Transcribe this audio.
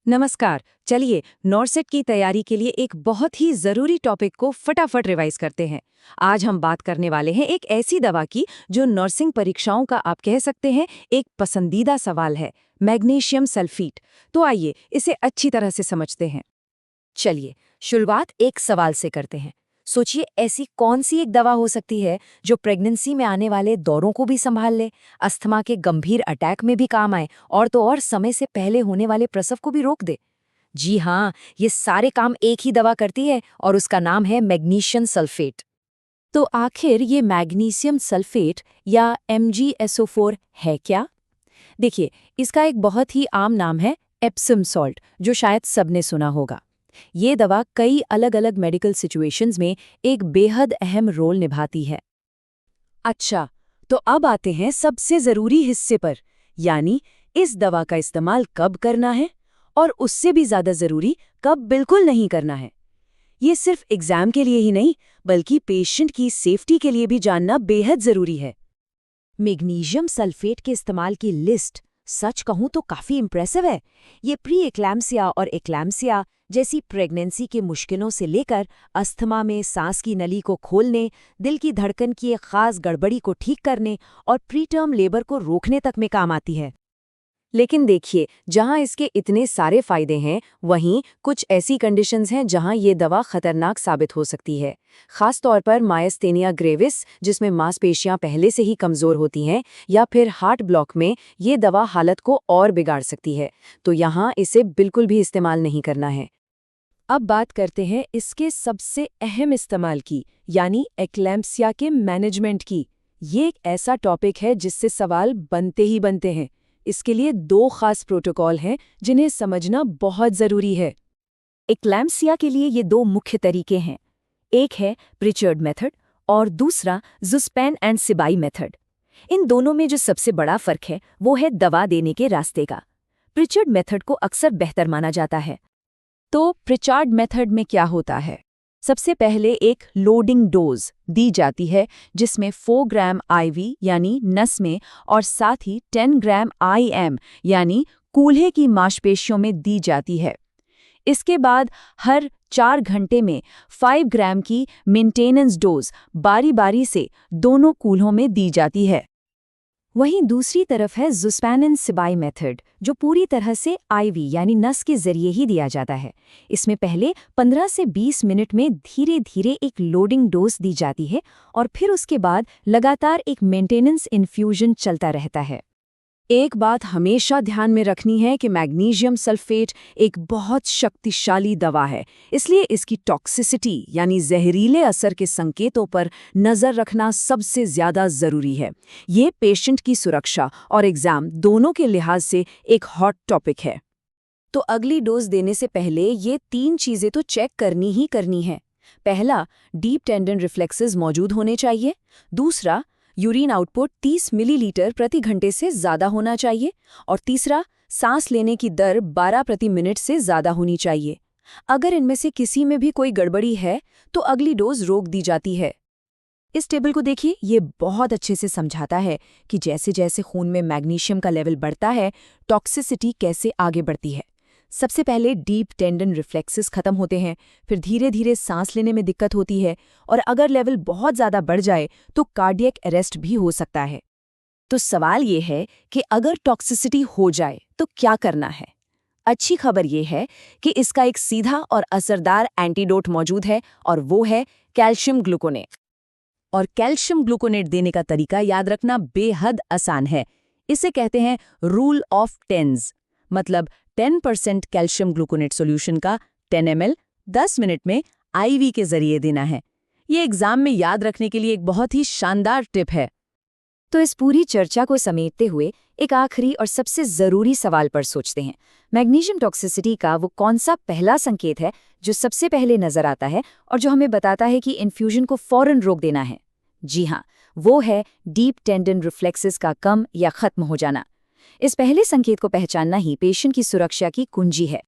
नमस्कार। चलिए नॉर्सेट की तैयारी के लिए एक बहुत ही जरूरी टॉपिक को फटाफट रिवाइज करते हैं। आज हम बात करने वाले हैं एक ऐसी दवा की जो नर्सिंग परीक्षाओं का आप कह सकते हैं एक पसंदीदा सवाल है, मैग्नीशियम सल्फेट। तो आइए इसे अच्छी तरह से समझते हैं। चलिए शुरुआत एक सवाल से करते हैं। सोचिए ऐसी कौन सी एक दवा हो सकती है जो प्रेगनेंसी में आने वाले दौरों को भी संभाल ले, अस्थमा के गंभीर अटैक में भी काम आए और तो और समय से पहले होने वाले प्रसव को भी रोक दे। जी हाँ, ये सारे काम एक ही दवा करती है और उसका नाम है मैग्नीशियम सल्फेट। तो आखिर ये मैग्नीशियम सल्फेट या MgSO4 है क्या? देखिए, इसका एक बहुत ही आम नाम है एप्सम सॉल्ट, जो शायद सबने सुना होगा। ये दवा कई अलग अलग मेडिकल सिचुएशंस में एक बेहद अहम रोल निभाती है। अच्छा, तो अब आते हैं सबसे जरूरी हिस्से पर, यानी इस दवा का इस्तेमाल कब करना है और उससे भी ज्यादा जरूरी कब बिल्कुल नहीं करना है। ये सिर्फ एग्जाम के लिए ही नहीं बल्कि पेशेंट की सेफ्टी के लिए भी जानना बेहद जरूरी है। मैग्नीशियम सल्फेट के इस्तेमाल की लिस्ट सच कहूं तो काफी इम्प्रेसिव है। ये प्री एक्लैम्सिया और एक्लैम्सिया जैसी प्रेगनेंसी की मुश्किलों से लेकर अस्थमा में सांस की नली को खोलने, दिल की धड़कन की एक खास गड़बड़ी को ठीक करने और प्री टर्म लेबर को रोकने तक में काम आती है। लेकिन देखिए, जहां इसके इतने सारे फायदे हैं, वहीं कुछ ऐसी कंडीशंस हैं जहां ये दवा खतरनाक साबित हो सकती है। खास तौर पर मायस्थेनिया ग्रेविस, जिसमें मांसपेशियां पहले से ही कमजोर होती हैं, या फिर हार्ट ब्लॉक में ये दवा हालत को और बिगाड़ सकती है। तो यहाँ इसे बिल्कुल भी इस्तेमाल नहीं करना है। अब बात करते हैं इसके सबसे अहम इस्तेमाल की, यानी एक्लैम्सिया के मैनेजमेंट की। ये एक ऐसा टॉपिक है जिससे सवाल बनते ही बनते हैं। इसके लिए दो खास प्रोटोकॉल हैं जिन्हें समझना बहुत जरूरी है। एक्लैम्सिया के लिए ये दो मुख्य तरीके हैं। एक है प्रिचर्ड मेथड और दूसरा ज़ुस्पेन एंड सिबाई मेथड। इन दोनों में जो सबसे बड़ा फर्क है वो है दवा देने के रास्ते का। प्रिचर्ड मेथड को अक्सर बेहतर माना जाता है। तो प्रिचार्ड मेथड में क्या होता है? सबसे पहले एक लोडिंग डोज दी जाती है जिसमें 4 ग्राम आईवी यानी नस में और साथ ही 10 ग्राम आईएम यानी कूल्हे की मांसपेशियों में दी जाती है। इसके बाद हर 4 घंटे में 5 ग्राम की मेंटेनेंस डोज बारी-बारी से दोनों कूल्हों में दी जाती है। वहीं दूसरी तरफ है ज़ुस्पेन एंड सिबाई मेथड, जो पूरी तरह से आईवी यानी नस के जरिए ही दिया जाता है। इसमें पहले 15 से 20 मिनट में धीरे धीरे एक लोडिंग डोज दी जाती है और फिर उसके बाद लगातार एक मेंटेनेंस इन्फ्यूजन चलता रहता है। एक बात हमेशा ध्यान में रखनी है कि मैग्नीशियम सल्फेट एक बहुत शक्तिशाली दवा है, इसलिए इसकी टॉक्सिसिटी यानी जहरीले असर के संकेतों पर नज़र रखना सबसे ज़्यादा ज़रूरी है। ये पेशेंट की सुरक्षा और एग्ज़ाम दोनों के लिहाज से एक हॉट टॉपिक है। तो अगली डोज देने से पहले ये 3 चीज़ें तो चेक करनी ही करनी है। पहला, डीप टेंडन रिफ्लेक्सेस मौजूद होने चाहिए। दूसरा, यूरिन आउटपुट 30 मिलीलीटर प्रति घंटे से ज़्यादा होना चाहिए। और तीसरा, सांस लेने की दर 12 प्रति मिनट से ज़्यादा होनी चाहिए। अगर इनमें से किसी में भी कोई गड़बड़ी है तो अगली डोज रोक दी जाती है। इस टेबल को देखिए, ये बहुत अच्छे से समझाता है कि जैसे जैसे खून में मैग्नीशियम का लेवल बढ़ता है, टॉक्सिसिटी कैसे आगे बढ़ती है। सबसे पहले डीप टेंडन रिफ्लेक्सेस खत्म होते हैं, फिर धीरे धीरे सांस लेने में दिक्कत होती है और अगर लेवल बहुत ज़्यादा बढ़ जाए तो कार्डियक अरेस्ट भी हो सकता है। तो सवाल ये है कि अगर टॉक्सिसिटी हो जाए तो क्या करना है? अच्छी खबर ये है कि इसका एक सीधा और असरदार एंटीडोट मौजूद है और वो है कैल्शियम ग्लूकोनेट। और कैल्शियम ग्लूकोनेट देने का तरीका याद रखना बेहद आसान है। इसे कहते हैं रूल ऑफ टेन्स, मतलब 10% कैल्शियम ग्लूकोनेट सॉल्यूशन का 10 ml 10 मिनट में आईवी के जरिए देना है। ये एग्जाम में याद रखने के लिए एक बहुत ही शानदार टिप है। तो इस पूरी चर्चा को समेटते हुए एक आखिरी और सबसे जरूरी सवाल पर सोचते हैं। मैग्नीशियम टॉक्सिसिटी का वो कौन सा पहला संकेत है जो सबसे पहले नजर आता है और जो हमें बताता है कि इन्फ्यूजन को फौरन रोक देना है? जी हाँ, वो है डीप टेंडन रिफ्लेक्सेस का कम या खत्म हो जाना। इस पहले संकेत को पहचानना ही पेशेंट की सुरक्षा की कुंजी है।